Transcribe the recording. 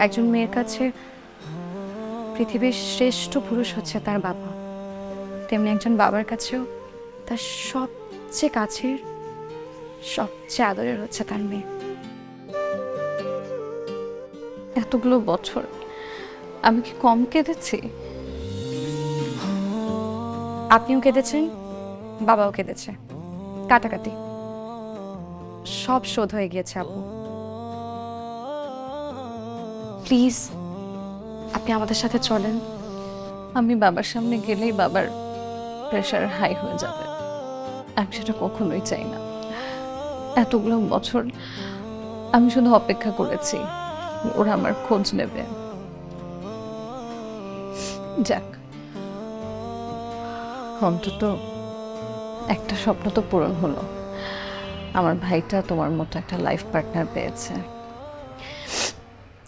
একজন মেয়ের কাছে পৃথিবীর শ্রেষ্ঠ পুরুষ হচ্ছে তার বাবা, তেমনি একজন বাবার কাছেও তার সবচেয়ে কাছের, সবচেয়ে আদরের হচ্ছে তার মেয়ে। এতগুলো বছর আমি কি কম কেঁদেছি? আপনিও কেঁদেছেন, বাবাও কেঁদেছে, কাটাকাটি সব শোধ হয়ে গিয়েছে আপু। প্লিজ আপনি আমাদের সাথে চলেন। আমি বাবার সামনে গেলেই বাবার প্রেশার হাই হয়ে যাবে, আমি সেটা কখনোই চাই না। এতগুলো বছর আমি শুধু অপেক্ষা করেছি ওরা আমার খোঁজ নেবে। যাক, অন্তত একটা স্বপ্ন তো পূরণ হলো, আমার ভাইটা তোমার মতো একটা লাইফ পার্টনার পেয়েছে।